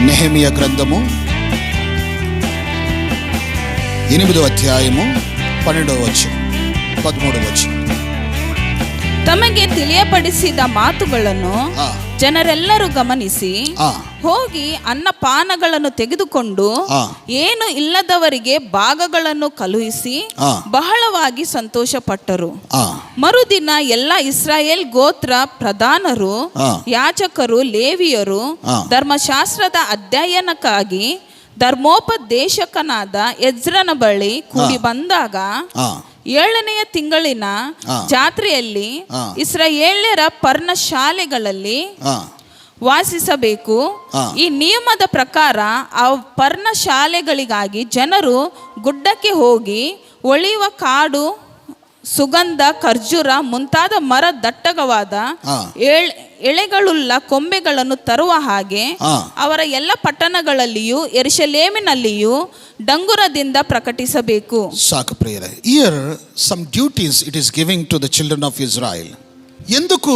Nehemiah గ్రంథము 8వ అధ్యాయము 12వ వచనం 13వ వచనం. ತಮಗೆ ತಿಳಿಯಪಡಿಸಿದ ಮಾತುಗಳನ್ನು ಜನರೆಲ್ಲರೂ ಗಮನಿಸಿ ಹೋಗಿ ಅನ್ನಪಾನಗಳನ್ನು ತೆಗೆದುಕೊಂಡು ಏನು ಇಲ್ಲದವರಿಗೆ ಭಾಗಗಳನ್ನು ಕಳುಹಿಸಿ ಬಹಳವಾಗಿ ಸಂತೋಷಪಟ್ಟರು. ಮರುದಿನ ಎಲ್ಲ ಇಸ್ರಾಯೇಲ್ ಗೋತ್ರ ಪ್ರಧಾನರು, ಯಾಜಕರು, ಲೇವಿಯರು ಧರ್ಮಶಾಸ್ತ್ರದ ಅಧ್ಯಯನಕ್ಕಾಗಿ ಧರ್ಮೋಪದೇಶಕನಾದ ಎಜ್ರನ ಬಳಿ ಕೂಡಿ ಬಂದಾಗ 7ನೆಯ ತಿಂಗಳಿನ ಜಾತ್ರೆಯಲ್ಲಿ ಇಸ್ರಾಯೇಲ್ಯರ ಪರ್ಣಶಾಲೆಗಳಲ್ಲಿ ವಾಸಿಸಬೇಕು. ಈ ನಿಯಮದ ಪ್ರಕಾರ ಆ ಪರ್ಣಶಾಲೆಗಳಿಗಾಗಿ ಜನರು ಗುಡ್ಡಕ್ಕೆ ಹೋಗಿ ಒಳಿವ ಕಾಡು, ಸುಗಂಧ, ಖರ್ಜೂರ ಮುಂತಾದ ಮರ ದಟ್ಟವಾದ ಎಳೆಗಳುಳ್ಳ ಕೊಂಬೆಗಳನ್ನು ತರುವ ಹಾಗೆ ಅವರ ಎಲ್ಲ ಪಟ್ಟಣಗಳಲ್ಲಿಯೂ ಯೆರೂಸಲೇಮಿನಲ್ಲಿಯೂ ಡಂಗುರದಿಂದ ಪ್ರಕಟಿಸಬೇಕು. ಸಾಕು ಪ್ರಿಯರೇ, here some duties it is giving to the children of Israel. ఎందుకు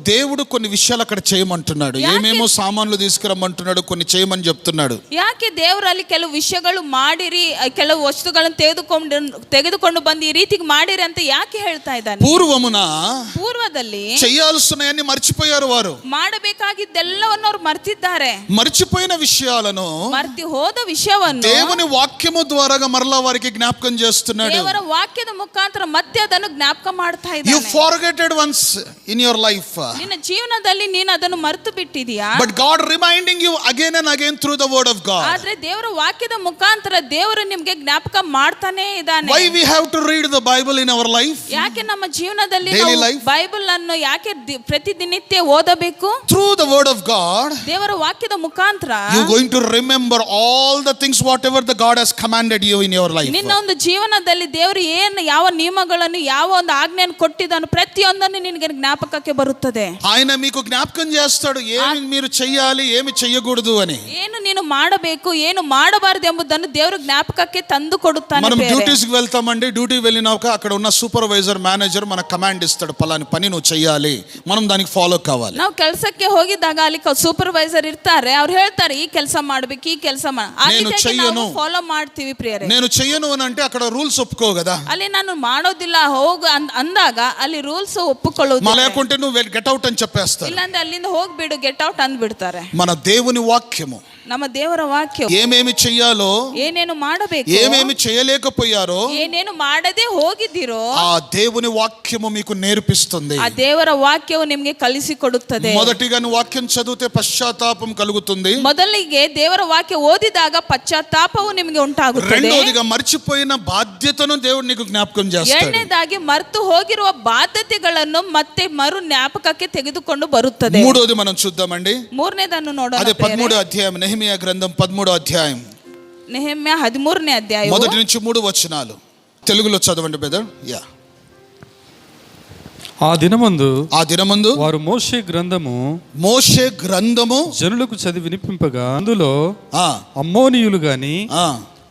దేవుడు కొన్ని విషయాలు అక్కడ చేయమంటున్నాడు? ఏమేమో సామాన్లు తీసుకురమ్మంటున్నాడు, కొన్ని చేయమని చెప్తున్నాడు. ಯಾಕೆ ದೇವರಲ್ಲಿ ಕೆಲವು ವಿಷಯಗಳು ಮಾಡಿರಿ, ಕೆಲವು ವಸ್ತುಗಳನ್ನು ತೆಗೆದುಕೊಂಡು ಬಂದು ಈ ರೀತಿಗೆ ಮಾಡಿರಿ ಅಂತ ಯಾಕೆ ಹೇಳ್ತಾ ಇದ್ದಾನೆ? పూర్వದಲ್ಲಿ చేయాల్సినవన్నీ మర్చిపోయారు. వారు ಮಾಡಬೇಕಾಗಿದ್ದೆಲ್ಲವನ್ನು ಅವರು ಮರ್ತಿದ್ದಾರೆ. మర్చిపోయిన విషయాలను, ಮರ್ತಿ ಹೋದ ವಿಷಯವನ್ನು దేవుని వాక్యము ద్వారా మరలా వారికి జ్ఞాపకం చేస్తున్నాడు. ದೇವರ ವಾಕ್ಯದ ಮುಖಾಂತರ ಮತ್ತೆ ಅದನ್ನು ಜ್ಞಾಪಕ ಮಾಡ್ತಾ ಇದ್ದಾನೆ. You forgotten once in your life. ನಿನ್ನ ಜೀವನದಲ್ಲಿ ನೀನು ಅದನ್ನು ಮರೆತು ಬಿಟ್ಟಿದೀಯಾ? But God reminding you again and again through the word of God. ಆದ್ರೆ ದೇವರ ವಾಕ್ಯದ ಮುಖಾಂತರ ದೇವರು ನಿಮಗೆ ಜ್ಞಾಪಕ ಮಾಡ್ತಾನೆ ಇದ್ದಾನೆ. Why we have to read the Bible in our life? ಯಾಕೆ ನಮ್ಮ ಜೀವನದಲ್ಲಿ ನಾವು ಬೈಬಲ್ ಅನ್ನು ಯಾಕೆ ಪ್ರತಿದಿನಿತ್ಯ ಓದಬೇಕು? Through the word of God, ದೇವರ ವಾಕ್ಯದ ಮುಖಾಂತರ you going to remember all the things whatever the God has commanded you in your life. ನಿನ್ನ ಒಂದು ಜೀವನದಲ್ಲಿ ದೇವರು ಏನು ಯಾವ ನಿಯಮಗಳನ್ನು ಯಾವ ಒಂದು ಆಜ್ಞೆಯನ್ನು ಕೊಟ್ಟಿದ್ದಾನೋ ಪ್ರತಿಯೊಂದನ್ನು ನಿನಗೆ ಜ್ಞಾಪಕಕ್ಕೆ ಬರುತ್ತದೆ. ఆయన మీకు జ్ఞాపకం చేస్తాడు ఏమి మీరు చేయాలి, ఏమి చేయకూడదు అని. ಏನು ನೀನು ಮಾಡಬೇಕು, ಏನು ಮಾಡಬಾರದು ಎಂಬುದನ್ನು ದೇವರು ಜ್ಞಾಪಕಕ್ಕೆ ತಂದು ಕೊಡುತ್ತಾನೆ. మనం డ్యూటీస్ కి వెళ్తామండి, డ్యూటీ వెళ్ళినాక అక్కడ ఉన్న సూపర్వైజర్, మేనేజర్ మన కమాండ్ ఇస్తాడు, పలాని పని నువ్వు చేయాలి, మనం దానికి ఫాలో కావాలి. ನಾವು ಕೆಲಸಕ್ಕೆ ಹೋಗಿದ್ದಾಗ ಅಲ್ಲಿ ಸೂಪರ್ವೈಸರ್ ಇರ್ತಾರೆ, ಅವ್ರು ಹೇಳ್ತಾರೆ ಈ ಕೆಲಸ ಮಾಡಬೇಕು, ಈ ಕೆಲಸ ನಾವು ಫಾಲೋ ಮಾಡ್ತೀವಿ ಪ್ರಿಯರೇ. నేను చెయ్యను అని అంటే అక్కడ రూల్స్ ఒప్పుకో కదా. ಅಲ್ಲಿ ನಾನು ಮಾಡೋದಿಲ್ಲ ಹೋಗು ಅಂದಾಗ ಅಲ್ಲಿ ರೂಲ್ಸ್ ಒಪ್ಪಿಕೊಳ್ಳೋದು. లేకుంటే నువ్వు గెట్ అవుట్ అని చెప్పేస్తారు. ಇಲ್ಲಾಂದ್ರೆ ಅಲ್ಲಿಂದ ಹೋಗ್ಬಿಡು, ಗೆಟ್ ಔಟ್ ಅಂದ್ಬಿಡ್ತಾರೆ. మన దేవుని వాక్యము, ನಮ್ಮ ದೇವರ ವಾಕ್ಯ ఏమేమి చెయ్యాలో, ಏನೇನು ಮಾಡಬೇಕು, ఏమేమి చేయలేకపోయారో, ಏನೇನು ಮಾಡದೆ ಹೋಗಿದ್ದೀರೋ ఆ దేవుని వాక్యము మీకు నేర్పిస్తుంది. ಆ ದೇವರ ವಾಕ್ಯವು ನಿಮಗೆ ಕಲಿಸಿಕೊಡುತ್ತದೆ. మొదటిగా నువ్వు వాక్యం చదివితే పశ్చాత్తాపం కలుగుతుంది. ಮೊದಲಿಗೆ ದೇವರ ವಾಕ್ಯ ಓದಿದಾಗ ಪಶ್ಚಾತ್ತಾಪವು ನಿಮಗೆ ಉಂಟಾಗುತ್ತದೆ. రెండోదిగా మర్చిపోయిన బాధ్యతను దేవుడు నీకు జ్ఞాపకం చేస్తాడు. ಎರಡನೇದಾಗಿ ಮರೆತು ಹೋಗಿರುವ ಬಾಧ್ಯತೆಗಳನ್ನು ಮತ್ತೆ ಮರು ಜ್ಞಾಪಕಕ್ಕೆ ತೆಗೆದುಕೊಂಡು ಬರುತ್ತದೆ. మూడోది మనం చూద్దామండి. ಮೂರನೇದನ್ನು ನೋಡೋಣ. అదే 13వ అధ్యాయం, నెహెమియా గ్రంథం 13వ అధ్యాయం, నెహెమ్యా 13ನೇ అధ్యాయం 1 నుంచి 3 వచనాలు. తెలుగులో చదవండి బ్రదర్. యా. ఆ దినమందు వారు మోషే గ్రంథము జనులకు చదివి వినిపింపగా అందులో అమ్మోనీయులు గాని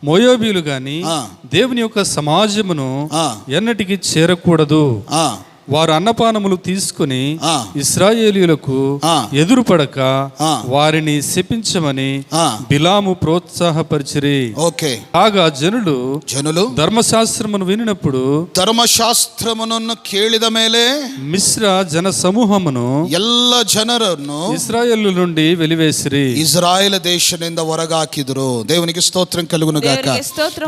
మోయాబీయులు గాని దేవుని యొక్క సమాజమును ఎన్నటికి చేరకూడదు, వారు అన్నపానములు తీసుకుని ఇశ్రాయేలీయులకు ఎదురుపడక వారిని శపించమని బిలాము ప్రోత్సాహపరిచిరి. కాగా జనులు ధర్మశాస్త్రమును వినినప్పుడు ಧರ್ಮಶಾಸ್ತ್ರವನ್ನು ಕೇಳಿದ ಮೇಲೆ ಮಿಶ್ರ ಜನ ಸಮೂಹమును ಎಲ್ಲ ಜನರನ್ನು ಇಸ್ರಾಯೇಲ್ నుండి వెలివేసిరి, ಇಸ್ರಾಯೇಲ್ ದೇಶದಿಂದ ಹೊರಗಾಕಿದರು. దేవునికి స్తోత్రం కలుగును గాక.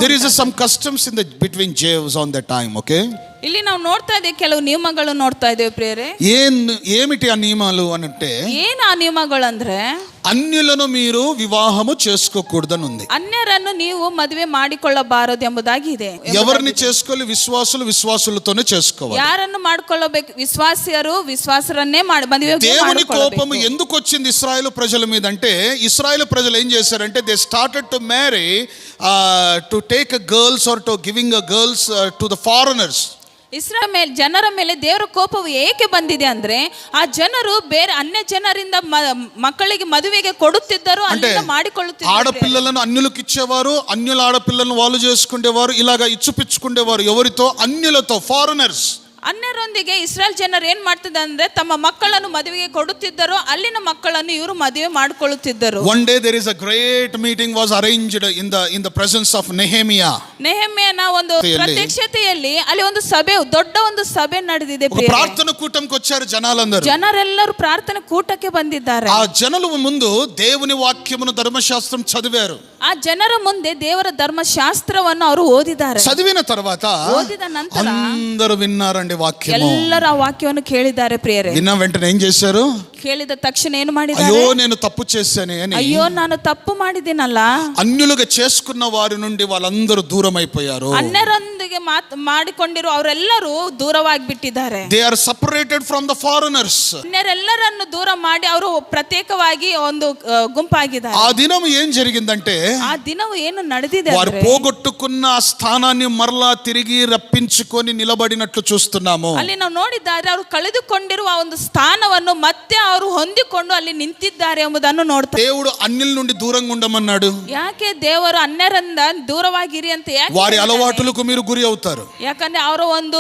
There is some customs in the between Jews on that time. Okay, ಇಲ್ಲಿ ನಾವು ನೋಡ್ತಾ ಇದ್ದೇವೆ, ಕೆಲವು ನಿಯಮಗಳು ನೋಡ್ತಾ ಇದ್ದೇವೆ ಪ್ರಿಯರೇ. ఏమిటి ఆ నియమాలు అని అంటే, ಏನು ಆ ನಿಯಮಗಳು ಅಂದ್ರೆ, అన్యులను మీరు వివాహము చేసుకోకూడదని ఉంది. అన్యరನ್ನು ನೀವು ಮದುವೆ ಮಾಡಿಕೊಳ್ಳಬಾರದು ಎಂಬುದಾಗಿದೆ. ఎవరిని చేసుకోవాలి? విశ్వాసులతోనే చేసుకోవాలి. ಯಾರನ್ನು ಮಾಡಿಕೊಳ್ಳಬೇಕು? విశ్వాసరన్ನೇ మదుವೆ. దేవుని కోపము ఎందుకు వచ్చింది ఇశ్రాయేలు ప్రజల మీద అంటే, ఇశ్రాయేలు ప్రజలు ఏం చేశారంటే, they started to marry to take girls or to giving girls to the foreigners. ಇಸ್ರಾಯೇಲ್ ಜನರ ಮೇಲೆ ದೇವರ ಕೋಪವು ಏಕೆ ಬಂದಿದೆ ಅಂದ್ರೆ, ಆ ಜನರು ಬೇರೆ ಅನ್ಯ ಜನರಿಂದ ಮಕ್ಕಳಿಗೆ ಮದುವೆಗೆ ಕೊಡುತ್ತಿದ್ದರು, ಅಲ್ಲಿಂದ ಮಾಡಿಕೊಳ್ಳುತ್ತಿದ್ದರು. ఆడపిల్లలను అన్యులకు ఇచ్చేవారు, అన్యుల ఆడపిల్లలను వాళ్ళు చేసుకునేవారు, ఇలాగా ఇచ్చుపిచ్చుకునేవారు. ఎవరితో? అన్యులతో, ఫారినర్స్. ಅನ್ಯರೊಂದಿಗೆ ಇಸ್ರಾಯೇಲ್ ಜನರು ಏನ್ ಮಾಡ್ತಿದ್ದಾರೆ ಅಂದ್ರೆ ತಮ್ಮ ಮಕ್ಕಳನ್ನು ಮದುವೆಗೆ ಕೊಡುತ್ತಿದ್ದರು, ಅಲ್ಲಿನ ಮಕ್ಕಳನ್ನು ಇವರು ಮದುವೆ ಮಾಡಿಕೊಳ್ಳುತ್ತಿದ್ದರು. One day there is a great meeting was arranged in the presence of Nehemiah. ನೆಹೆಮ್ಯನ ಒಂದು ಪ್ರತ್ಯಕ್ಷತೆಯಲ್ಲಿ ಅಲ್ಲಿ ಒಂದು ಸಭೆ, ದೊಡ್ಡ ಒಂದು ಸಭೆ ನಡೆದಿದೆ. ప్రార్థన కూటంకి వచ్చారు జనాలందరూ. ಜನರೆಲ್ಲರೂ ಪ್ರಾರ್ಥನೆ ಕೂಟಕ್ಕೆ ಬಂದಿದ್ದಾರೆ. ఆ జనుల ముందు దేవుని వాక్యమును ధర్మశాస్త్రం చదివారు. ಆ ಜನರ ಮುಂದೆ ದೇವರ ಧರ್ಮಶಾಸ್ತ್ರವನ್ನು ಅವರು ಓದಿದ್ದಾರೆ. చదివిన తర్వాత ಓದಿದ ನಂತರ అందరూ విన్నారండి వాక్యము. ಎಲ್ಲರೂ ಆ ವಾಕ್ಯವನ್ನು ಕೇಳಿದ್ದಾರೆ ಪ್ರಿಯರೇ. విన్న వెంటనే ఏం చేశారు? ಕೇಳಿದ ತಕ್ಷಣ ಏನು ಮಾಡಿದ್ದಾರೆ? అయ్యో నేను తప్పు చేశానే అని, ಅಯ್ಯೋ ನಾನು ತಪ್ಪು ಮಾಡಿದ್ದೀನಲ್ಲ. అన్యులుగా చేసుకున్న వారి నుండి వాళ్ళందరూ దూరం అయిపోయారు. ಅನ್ಯರೊಂದಿಗೆ ಮಾಡಿಕೊಂಡಿರುವ ಅವರೆಲ್ಲರೂ ದೂರವಾಗಿ ಬಿಟ್ಟಿದ್ದಾರೆ. They are separated from the foreigners. ಅನ್ಯರೆಲ್ಲರನ್ನು ದೂರ ಮಾಡಿ ಅವರು ಪ್ರತ್ಯೇಕವಾಗಿ ಒಂದು ಗುಂಪಾಗಿದ್ದಾರೆ. ఆ దినం ఏం జరిగిందంటే, ಆ ದಿನವು ಏನು ನಡೆದಿದೆ వారు పోగొట్టుకున్న ఆ స్థానాన్ని మరలా తిరిగి రప్పించుకొని నిలబడినట్లు చూస్తున్నాము. ಅಲ್ಲಿ ನಾವು ನೋಡಿದ್ದಾರೆ, ಅವರು ಕಳೆದುಕೊಂಡಿರುವ ಒಂದು ಸ್ಥಾನವನ್ನು ಮತ್ತೆ ಅವರು ಹೊಂದಿಕೊಂಡು ಅಲ್ಲಿ ನಿಂತಿದ್ದಾರೆ ಎಂಬುದನ್ನು ನೋಡ್ತಾರೆ. దేవుడు అన్యుల నుండి దూరంగా ఉండమన్నాడు. ಯಾಕೆ ದೇವರು ಅನ್ಯರಿಂದ ದೂರವಾಗಿರಿ ಅಂತ ಯಾಕೆ? వారి అలవాటులకు మీరు గురి అవుతారు. ಯಾಕಂದ್ರೆ ಅವರ ಒಂದು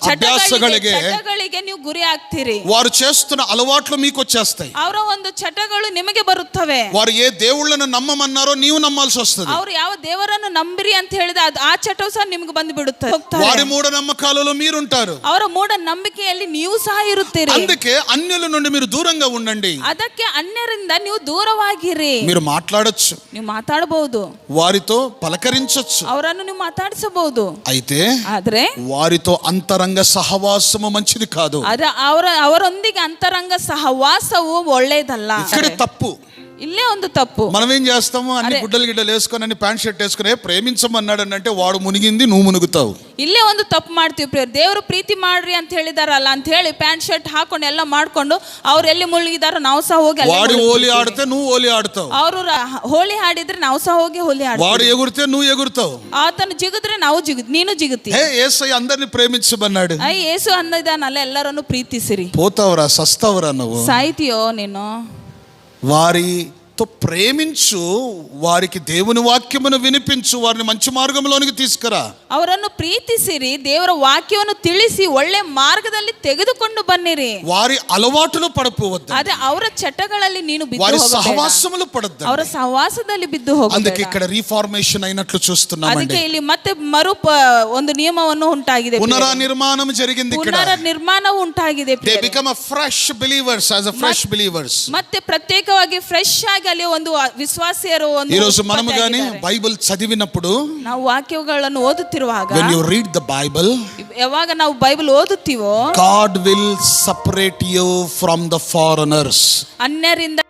ಚಟಗಳಿಗೆ ನೀವು ಗುರಿ ಆಗ್ತೀರಿ. వారు చేస్తున్న అలవాట్లు మీకు వచ్చేస్తాయి. ಅವರ ಒಂದು ಚಟಗಳು ನಿಮಗೆ ಬರುತ್ತವೆ. వారు ఏ దేవుళ్ళను నమ్మమన్నారో నీవు నమ్మాల్సి వస్తుంది. ಅವರು ಯಾವ ದೇವರನ್ನು ನಂಬಿರಿ ಅಂತ ಹೇಳಿದ ಆ ಚಟವು ಸಹ ನಿಮಗೆ ಬಂದು ಬಿಡುತ್ತದೆ. వారి మూఢ నమ్మకాలలో మీరుంటారు. ಅವರ ಮೂಢ ನಂಬಿಕೆಯಲ್ಲಿ ನೀವು ಸಹ ಇರುತ್ತೀರಿ. అందుకే అన్యుల నుండి మీరు దూరంగా ఉండండి. ಅದಕ್ಕೆ ಅನ್ಯರಿಂದ ನೀವು ದೂರವಾಗಿರಿ. మీరు మాట్లాడొచ్చు, ನೀವು ಮಾತಾಡಬಹುದು, వారితో పలకరించొచ్చు, ಅವರನ್ನು ನೀವು ಮಾತಾಡಿಸಬಹುದು. అయితే ಆದ್ರೆ వారితో అంతరంగ సహవాసము మంచిది కాదు. ಅವರೊಂದಿಗೆ ಅಂತರಂಗ ಸಹವಾಸವು ಒಳ್ಳೆಯದಲ್ಲ. ఇక్కడ తప్పు. ಇಲ್ಲೇ ಒಂದು ತಪ್ಪು. మనం ఏం చేస్తాము? అన్ని గుడ్డలు గిడ్డలు వేసుకొని అన్ని ప్యాంట్ షర్ట్ వేసుకుని ప్రేమించమన్నాడు అంటే వాడు మునిగింది, నువ్వు మునుగుతావు. ಇಲ್ಲೇ ಒಂದು ತಪ್ಪು ಮಾಡ್ತೀವಿ ಪ್ರಿಯರೇ. ದೇವರು ಪ್ರೀತಿ ಮಾಡ್ರಿ ಅಂತ ಹೇಳಿದಾರಲ್ಲ ಅಂತ ಹೇಳಿ ಪ್ಯಾಂಟ್ ಶರ್ಟ್ ಹಾಕೊಂಡು ಎಲ್ಲ ಮಾಡ್ಕೊಂಡು ಅವ್ರು ಎಲ್ಲಿ ಮುಳುಗಿದಾರೋ ನಾವು ಸಹ ಹೋಗಿ వాడు హోలీ ఆడితే నువ్వు హోలీ ఆడతావు. ಅವರು ಹೋಳಿ ಹಾಡಿದ್ರೆ ನಾವು ಸಹ ಹೋಗಿ ಹೋಲಿ వాడు ಆಡ್ತೀವಿ. ఎగురితే నువ్వు ఎగురుతావు. ಆತನು ಜಿಗಿದ್ರೆ ನಾವು ನೀನು ಜಿಗುತ್ತಿ. యేసయ్య అందరిని ప్రేమించమన్నాడు. ಯೇಸು ಅನ್ನದಾನಲ್ಲ ಎಲ್ಲರನ್ನು ಪ್ರೀತಿಸಿರಿ. పోతావురా, సస్తావురా నువ్వు. ಸಾಯ್ತೀಯೋ ನೀನು. వారితో ప్రేమించు, వారికి దేవుని వాక్యమును వినిపించు, వారిని మంచి మార్గంలోనికి తీసుకురా. ಅವರನ್ನು ಪ್ರೀತಿಸಿರಿ, ದೇವರ ವಾಕ್ಯವನ್ನು ತಿಳಿಸಿ ಒಳ್ಳೆ ಮಾರ್ಗದಲ್ಲಿ ತೆಗೆದುಕೊಂಡು ಬನ್ನಿರಿ. వారి అలవాటులో పడిపోవద్దు. ಅದೇ ಅವರ ಚಟಗಳಲ್ಲಿ ನೀನು ಬಿದ್ದು వారి ಹೋಗಬೇಡ. సహవాసములు పడద్దు. ಅವರ ಸಹವಾಸದಲ್ಲಿ ಬಿದ್ದು ಹೋಗಬೇಡ. అందుకే ఇక్కడ రీఫార్మేషన్ అయినట్లు చూస్తున్నామండి. ಅದಕ್ಕೆ ಇಲ್ಲಿ ಮತ್ತೆ ಒಂದು ನಿಯಮವನ್ನು ಉಂಟಾಗಿದೆ. పునర్నిర్మాణం జరిగింది ఇక్కడ. ನಿರ್ಮಾಣವು ಉಂಟಾಗಿದೆ. They become a fresh believers, as a fresh believers. ಮತ್ತೆ ಪ್ರತ್ಯೇಕವಾಗಿ ಫ್ರೆಶ್ ಆಗಿ ಅಲ್ಲಿ ಒಂದು ವಿಶ್ವಾಸಿಯರು ಒಂದು ఈ రోజు మనము గాని బైబిల్ చదివినప్పుడు, ನಾವು ವಾಕ್ಯಗಳನ್ನು ಓದುತ್ತಿರುವಾಗ, when you read the Bible, ಯಾವಾಗ ನಾವು ಬೈಬಲ್ ಓದುತ್ತೀವೋ, God will separate you from the foreigners. ಅನ್ಯರಿಂದ